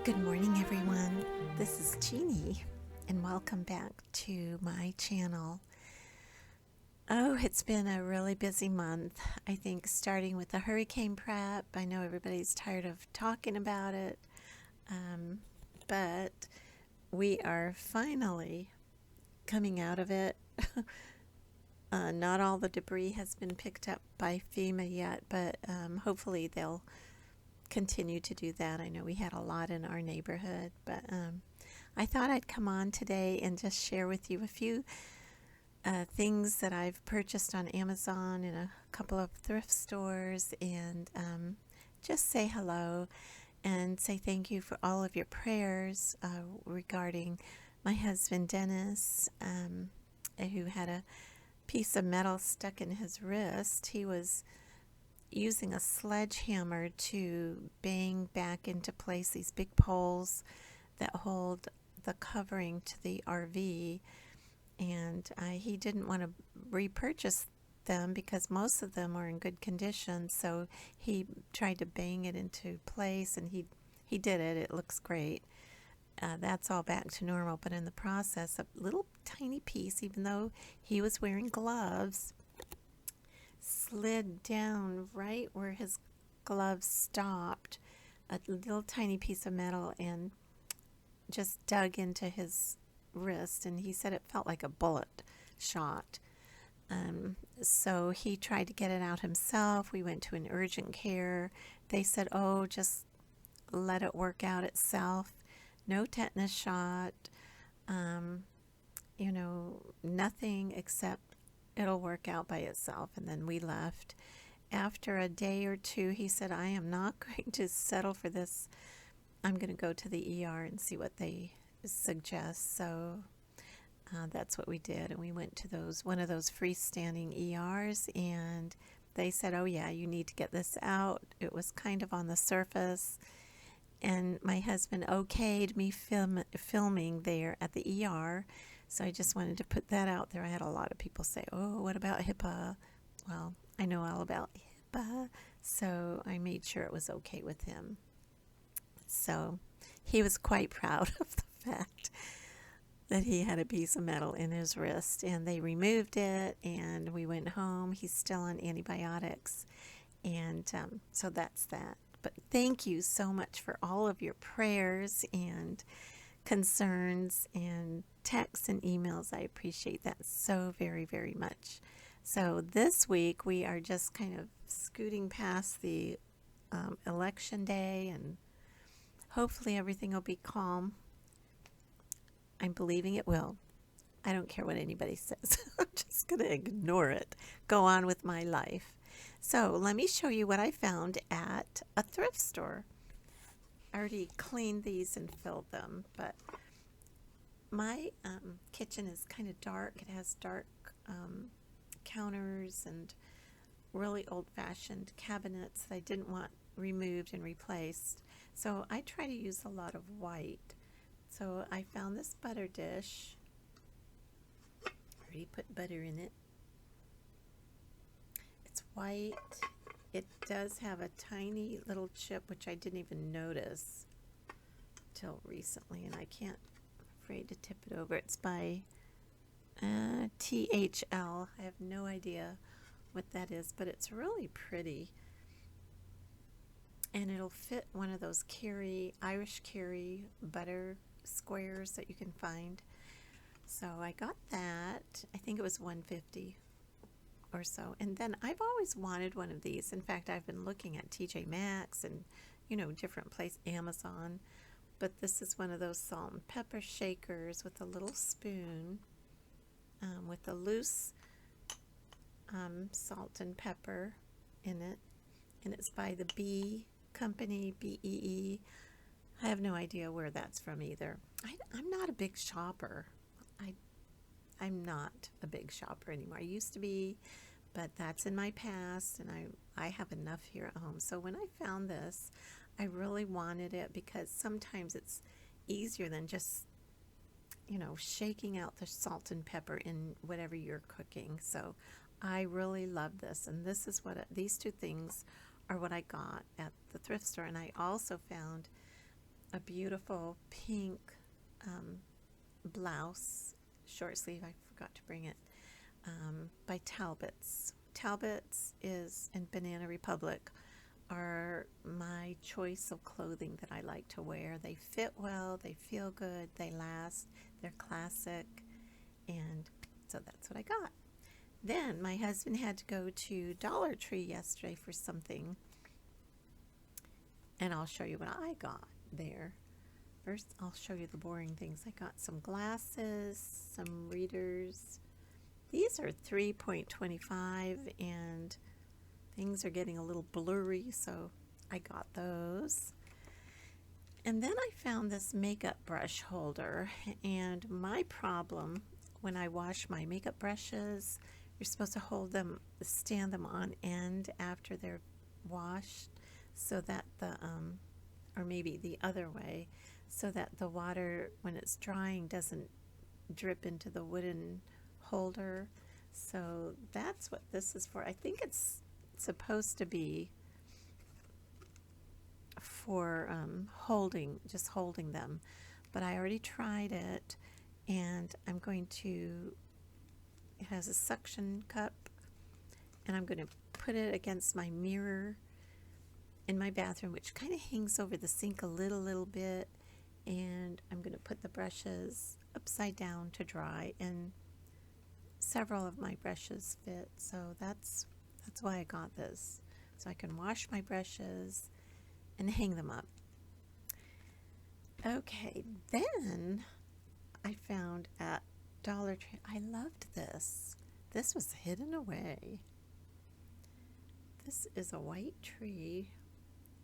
Good morning, everyone. This is Jeannie, and welcome back to my channel. Oh, it's been a really busy month. I think starting with the hurricane prep. I know everybody's tired of talking about it, but we are finally coming out of it. Not all the debris has been picked up by FEMA yet, but hopefully they'll continue to do that. I know we had a lot in our neighborhood, but I thought I'd come on today and just share with you a few things that I've purchased on Amazon and a couple of thrift stores, and just say hello and say thank you for all of your prayers regarding my husband Dennis, who had a piece of metal stuck in his wrist. He was using a sledgehammer to bang back into place these big poles that hold the covering to the RV, and he didn't want to repurchase them because most of them are in good condition, so he tried to bang it into place, and he did it. It looks great. That's all back to normal, but in the process, a little tiny piece, even though he was wearing gloves, slid down right where his gloves stopped, a little tiny piece of metal, and just dug into his wrist, and he said it felt like a bullet shot. So he tried to get it out himself. We went to an urgent care. They said, oh, just let it work out itself. No tetanus shot, nothing except it'll work out by itself. And then we left. After a day or two, he said, I am not going to settle for this. I'm going to go to the ER and see what they suggest. So that's what we did. And we went to one of those freestanding ERs, and they said, oh yeah, you need to get this out. It was kind of on the surface. And my husband okayed me filming there at the ER. So I just wanted to put that out there. I had a lot of people say, oh, what about HIPAA? Well, I know all about HIPAA, so I made sure it was okay with him. So he was quite proud of the fact that he had a piece of metal in his wrist, and they removed it, and we went home. He's still on antibiotics, and so that's that. But thank you so much for all of your prayers and concerns and texts and emails. I appreciate that so very, very much. So this week we are just kind of scooting past the election day, and hopefully everything will be calm. I'm believing it will. I don't care what anybody says. I'm just going to ignore it. Go on with my life. So let me show you what I found at a thrift store. I already cleaned these and filled them, but my kitchen is kind of dark. It has dark counters and really old-fashioned cabinets that I didn't want removed and replaced. So I try to use a lot of white. So I found this butter dish. I already put butter in it. It's white. It does have a tiny little chip, which I didn't even notice till recently, and I'm afraid to tip it over. It's by THL. I have no idea what that is, but it's really pretty. And it'll fit one of those Irish Kerry butter squares that you can find. So I got that. I think it was $1.50 or so. And then I've always wanted one of these. In fact, I've been looking at TJ Maxx and different places, Amazon. But this is one of those salt and pepper shakers with a little spoon, with a loose salt and pepper in it. And it's by the Bee Company, BEE. I have no idea where that's from either. I'm not a big shopper. I'm not a big shopper anymore. I used to be, but that's in my past, and I have enough here at home. So when I found this, I really wanted it because sometimes it's easier than just, shaking out the salt and pepper in whatever you're cooking. So I really love this, and this is these two things are what I got at the thrift store. And I also found a beautiful pink blouse, short sleeve. I forgot to bring it, by Talbot's. Talbot's is in Banana Republic are my choice of clothing that I like to wear. They fit well, they feel good, they last, they're classic, and so that's what I got. Then my husband had to go to Dollar Tree yesterday for something, and I'll show you what I got there. First, I'll show you the boring things. I got some glasses, some readers. These are 3.25, and things are getting a little blurry, so I got those. And then I found this makeup brush holder, and my problem when I wash my makeup brushes, you're supposed to stand them on end after they're washed, so that or maybe the other way, so that the water, when it's drying, doesn't drip into the wooden holder. So that's what this is for. I think it's supposed to be for just holding them, but I already tried it, and it has a suction cup, and I'm going to put it against my mirror in my bathroom, which kind of hangs over the sink a little bit, and I'm going to put the brushes upside down to dry, and several of my brushes fit, so that's why I got this, so I can wash my brushes and hang them up. Okay, then I found at Dollar Tree, I loved this. This was hidden away. This is a white tree.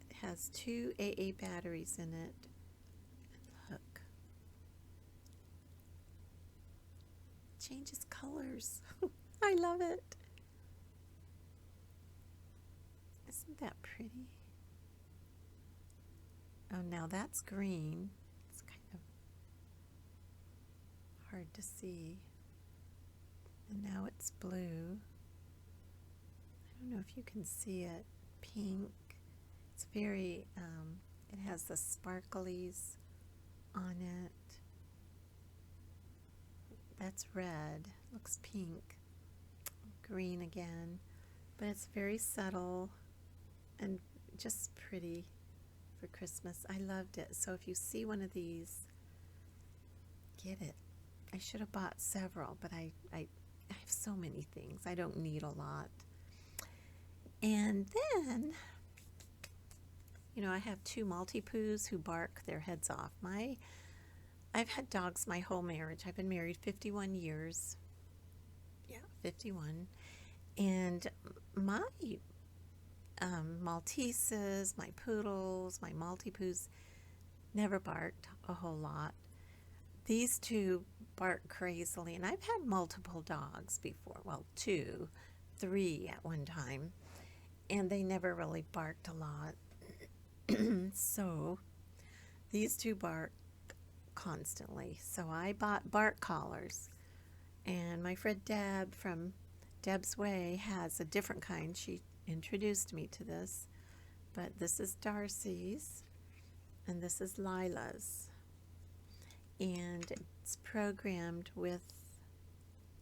It has 2 AA batteries in it. Look. It changes colors. I love it. Isn't that pretty? Oh, now that's green. It's kind of hard to see. And now it's blue. I don't know if you can see it. Pink. It's very, it has the sparklies on it. That's red. Looks pink. Green again. But it's very subtle and just pretty for Christmas. I loved it. So if you see one of these, get it. I should have bought several, but I have so many things. I don't need a lot. And then, I have 2 Maltipoos who bark their heads off. I've had dogs my whole marriage. I've been married 51 years. Yeah, 51. And my Malteses, my poodles, my Maltipoos never barked a whole lot. These 2 bark crazily, and I've had multiple dogs before. Well, 2, 3 at one time, and they never really barked a lot. So these 2 bark constantly. So I bought bark collars, and my friend Deb from Deb's Way has a different kind. She introduced me to this, but this is Darcy's, and this is Lila's, and it's programmed with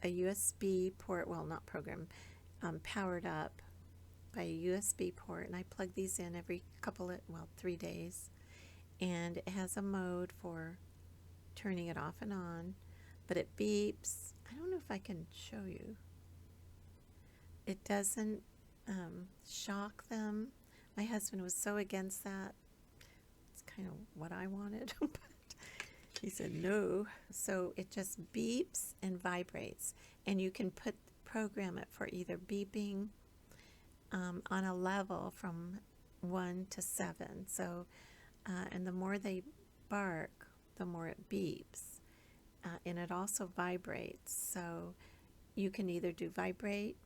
a USB port. Well, not programmed, powered up by a USB port, and I plug these in every 3 days, and it has a mode for turning it off and on, but it beeps. I don't know if I can show you. It doesn't shock them. My husband was so against that. It's kind of what I wanted, but he said no. So it just beeps and vibrates, and you can program it for either beeping on a level from 1 to 7. So, and the more they bark, the more it beeps, and it also vibrates. So you can either do vibrate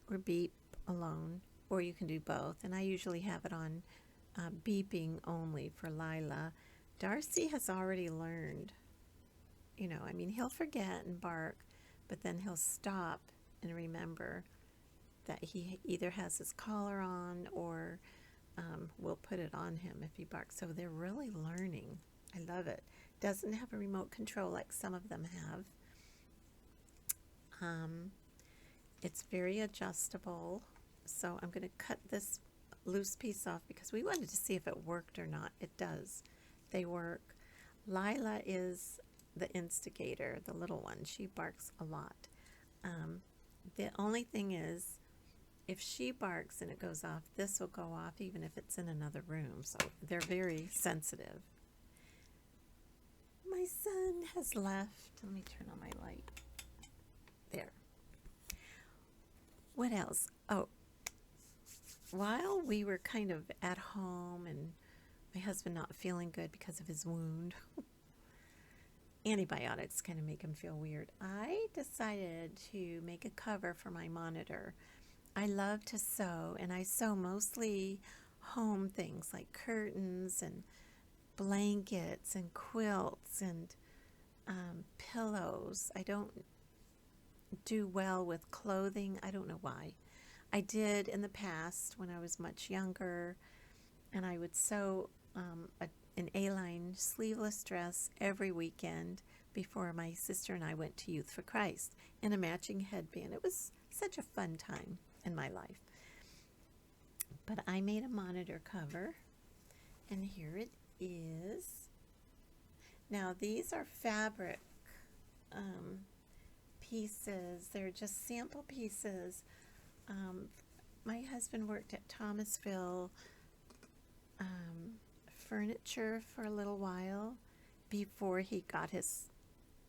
or beep alone, or you can do both. And I usually have it on beeping only for Lila. Darcy has already learned, he'll forget and bark, but then he'll stop and remember that he either has his collar on or we'll put it on him if he barks. So they're really learning. I love it. Doesn't have a remote control like some of them have. It's very adjustable. So I'm going to cut this loose piece off because we wanted to see if it worked or not. It does. They work. Lila is the instigator, the little one. She barks a lot. The only thing is, if she barks and it goes off, this will go off even if it's in another room. So they're very sensitive. My son has left. Let me turn on my light. There. What else? Oh, while we were kind of at home and my husband not feeling good because of his wound, antibiotics kind of make him feel weird, I decided to make a cover for my monitor. I love to sew, and I sew mostly home things like curtains and blankets and quilts and pillows. I don't do well with clothing. I don't know why. I did in the past when I was much younger, and I would sew an A-line sleeveless dress every weekend before my sister and I went to Youth for Christ, and a matching headband. It was such a fun time in my life. But I made a monitor cover, and here it is. Now these are fabric pieces. They're just sample pieces. My husband worked at Thomasville Furniture for a little while before he got his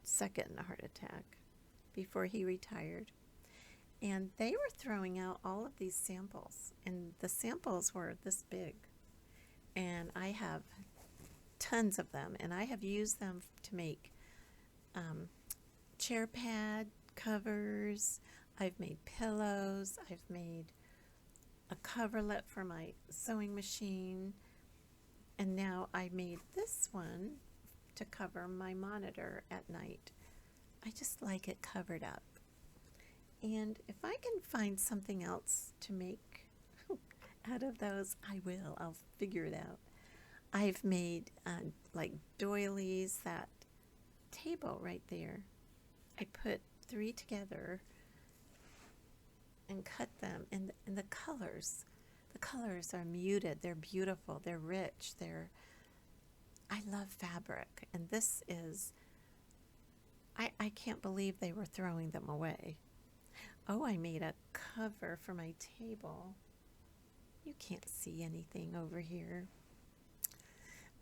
second heart attack, before he retired. And they were throwing out all of these samples, and the samples were this big. And I have tons of them, and I have used them to make chair pad covers. I've made pillows. I've made a coverlet for my sewing machine. And now I made this one to cover my monitor at night. I just like it covered up. And if I can find something else to make out of those, I will. I'll figure it out. I've made like doilies, that table right there. I put 3 together and cut them, and the colors are muted. They're beautiful. They're rich. I love fabric, and this is, I can't believe they were throwing them away. Oh, I made a cover for my table. You can't see anything over here.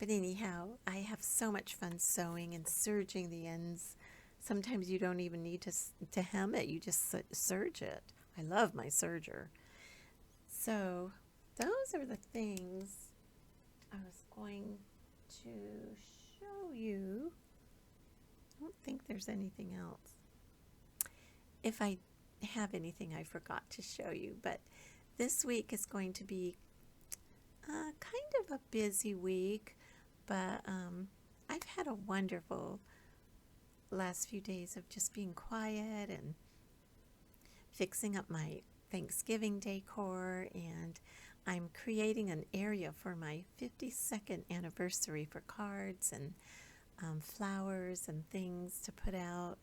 But anyhow, I have so much fun sewing and serging the ends. Sometimes you don't even need to hem it. You just serge it. I love my serger. So those are the things I was going to show you. I don't think there's anything else. If I have anything I forgot to show you, but this week is going to be kind of a busy week, but I've had a wonderful last few days of just being quiet and fixing up my Thanksgiving decor, and I'm creating an area for my 52nd anniversary for cards and flowers and things to put out,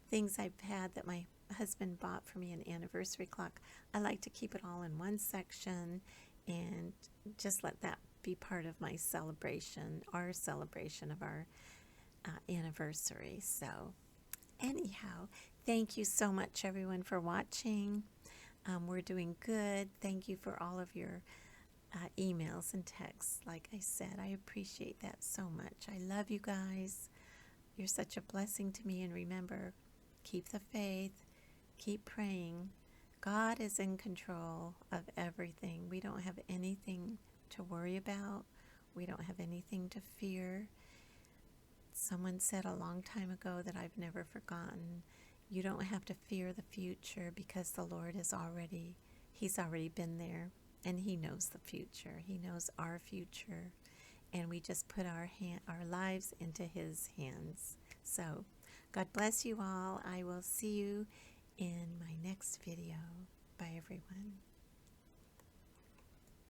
things I've had that my husband bought for me, an anniversary clock. I like to keep it all in one section and just let that be part of my celebration, our celebration of our anniversary. So anyhow, thank you so much everyone for watching. We're doing good. Thank you for all of your emails and texts. Like I said, I appreciate that so much. I love you guys. You're such a blessing to me, and remember, keep the faith, keep praying. God is in control of everything. We don't have anything to worry about. We don't have anything to fear. Someone said a long time ago that I've never forgotten, you don't have to fear the future because the Lord is He's already been there, and He knows the future. He knows our future, and we just put our lives into His hands. So God bless you all. I will see you in my next video. Bye, everyone.